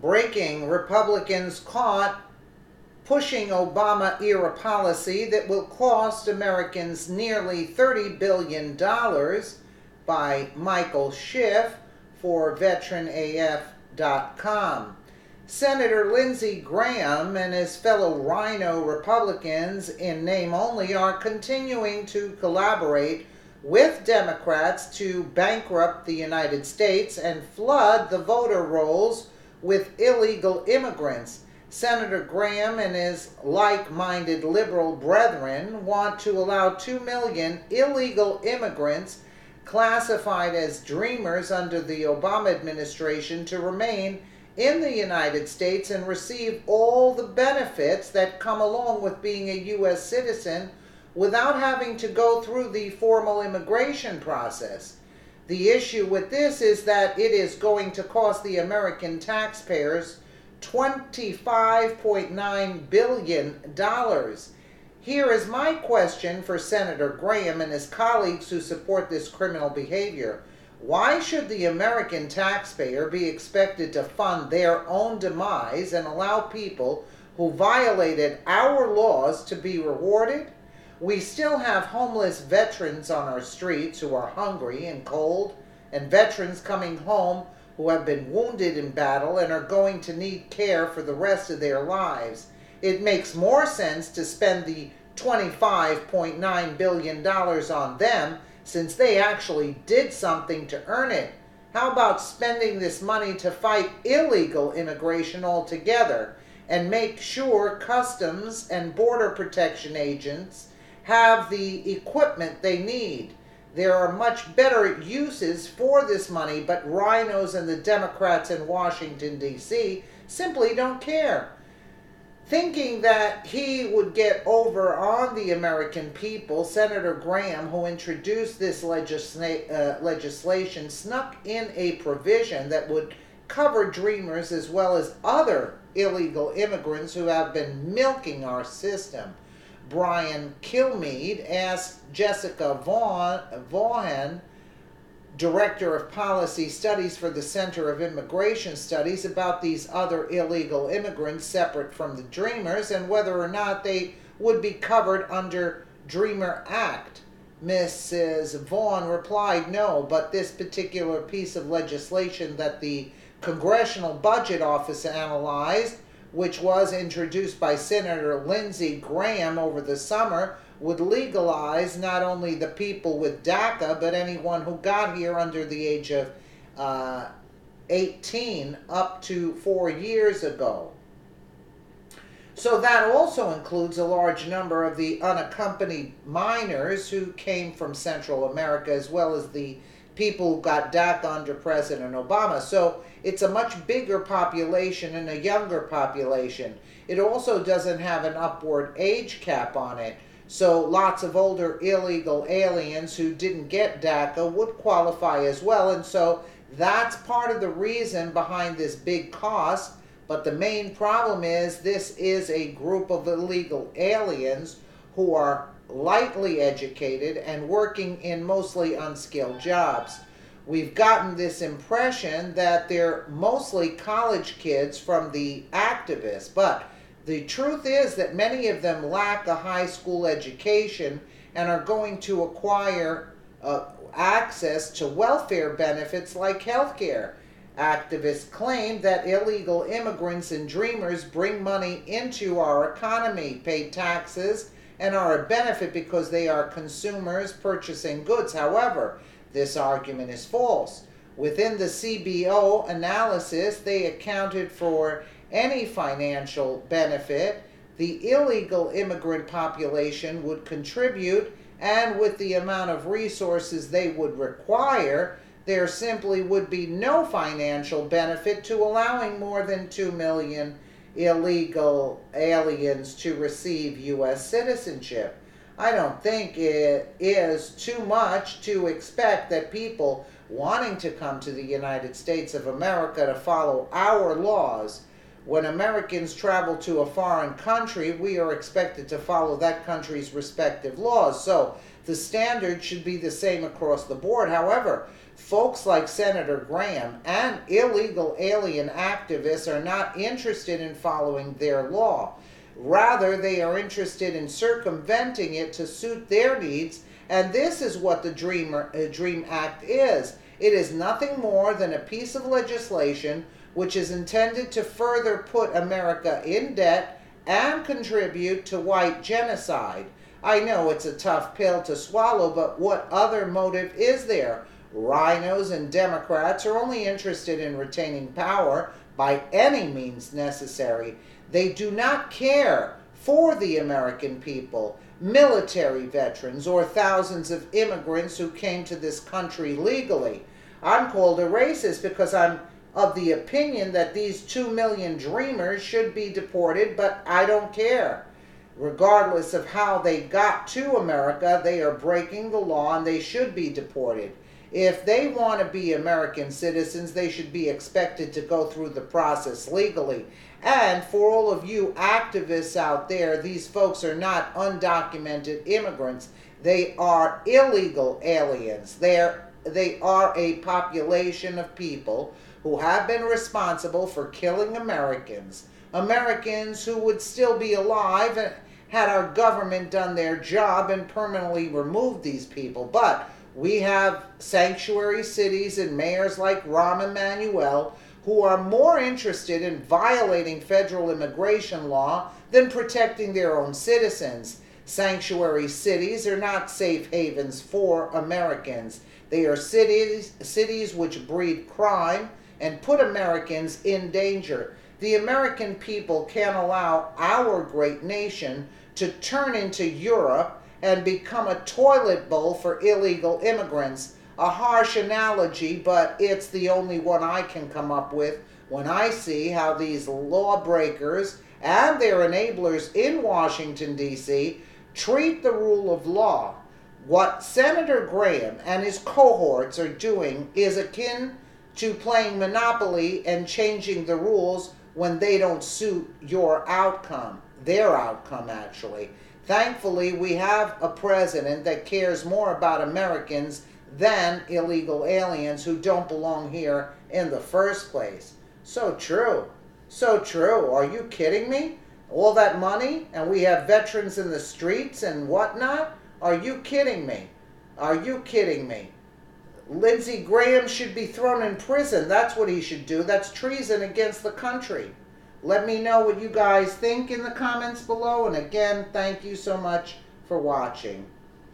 Breaking: Republicans caught pushing Obama-era policy that will cost Americans nearly $30 billion, by Michael Schiff for VeteranAF.com. Senator Lindsey Graham and his fellow Rhino Republicans, in name only, are continuing to collaborate with Democrats to bankrupt the United States and flood the voter rolls with illegal immigrants. Senator Graham and his like-minded liberal brethren want to allow 2 million illegal immigrants classified as dreamers under the Obama administration to remain in the United States and receive all the benefits that come along with being a U.S. citizen without having to go through the formal immigration process. The issue with this is that it is going to cost the American taxpayers $25.9 billion. Here is my question for Senator Graham and his colleagues who support this criminal behavior. Why should the American taxpayer be expected to fund their own demise and allow people who violated our laws to be rewarded? We still have homeless veterans on our streets who are hungry and cold, and veterans coming home who have been wounded in battle and are going to need care for the rest of their lives. It makes more sense to spend the $25.9 billion on them since they actually did something to earn it. How about spending this money to fight illegal immigration altogether and make sure Customs and Border Protection agents have the equipment they need? There are much better uses for this money, but rhinos and the Democrats in Washington, D.C. simply don't care. Thinking that he would get over on the American people, Senator Graham, who introduced this legislation, snuck in a provision that would cover dreamers as well as other illegal immigrants who have been milking our system. Brian Kilmeade asked Jessica Vaughan, Director of Policy Studies for the Center of Immigration Studies, about these other illegal immigrants separate from the Dreamers and whether or not they would be covered under Dreamer Act. Mrs. Vaughan replied no, but this particular piece of legislation that the Congressional Budget Office analyzed, which was introduced by Senator Lindsey Graham over the summer, would legalize not only the people with DACA, but anyone who got here under the age of 18 up to 4 years ago. So that also includes a large number of the unaccompanied minors who came from Central America, as well as the people who got DACA under President Obama. So it's a much bigger population and a younger population. It also doesn't have an upward age cap on it. So lots of older illegal aliens who didn't get DACA would qualify as well. And so that's part of the reason behind this big cost. But the main problem is this is a group of illegal aliens who are lightly educated and working in mostly unskilled jobs. We've gotten this impression that they're mostly college kids from the activists, but the truth is that many of them lack a high school education and are going to acquire access to welfare benefits like health care. Activists claim that illegal immigrants and dreamers bring money into our economy, pay taxes, and are a benefit because they are consumers purchasing goods. However, this argument is false. Within the CBO analysis, they accounted for any financial benefit the illegal immigrant population would contribute, and with the amount of resources they would require, there simply would be no financial benefit to allowing more than 2 million illegal aliens to receive U.S. citizenship. I don't think it is too much to expect that people wanting to come to the United States of America to follow our laws. When Americans travel to a foreign country, we are expected to follow that country's respective laws. So the standard should be the same across the board. However, Folks like Senator Graham and illegal alien activists are not interested in following their law. Rather, they are interested in circumventing it to suit their needs, and this is what the Dream Act is. It is nothing more than a piece of legislation which is intended to further put America in debt and contribute to white genocide. I know it's a tough pill to swallow, but what other motive is there? Rhinos and Democrats are only interested in retaining power by any means necessary. They do not care for the American people, military veterans, or thousands of immigrants who came to this country legally. I'm called a racist because I'm of the opinion that these 2 million dreamers should be deported, but I don't care. Regardless of how they got to America, they are breaking the law and they should be deported. If they want to be American citizens, they should be expected to go through the process legally. And for all of you activists out there, these folks are not undocumented immigrants. They are illegal aliens. They are a population of people who have been responsible for killing Americans. Americans who would still be alive had our government done their job and permanently removed these people. But we have sanctuary cities and mayors like Rahm Emanuel who are more interested in violating federal immigration law than protecting their own citizens. Sanctuary cities are not safe havens for Americans. They are cities which breed crime and put Americans in danger. The American people can't allow our great nation to turn into Europe and become a toilet bowl for illegal immigrants. A harsh analogy, but it's the only one I can come up with when I see how these lawbreakers and their enablers in Washington, D.C. treat the rule of law. What Senator Graham and his cohorts are doing is akin to playing Monopoly and changing the rules when they don't suit your outcome, their outcome actually. Thankfully, we have a president that cares more about Americans than illegal aliens who don't belong here in the first place. So true. So true. Are you kidding me? All that money and we have veterans in the streets and whatnot? Are you kidding me? Are you kidding me? Lindsey Graham should be thrown in prison. That's what he should do. That's treason against the country. Let me know what you guys think in the comments below. And again, thank you so much for watching.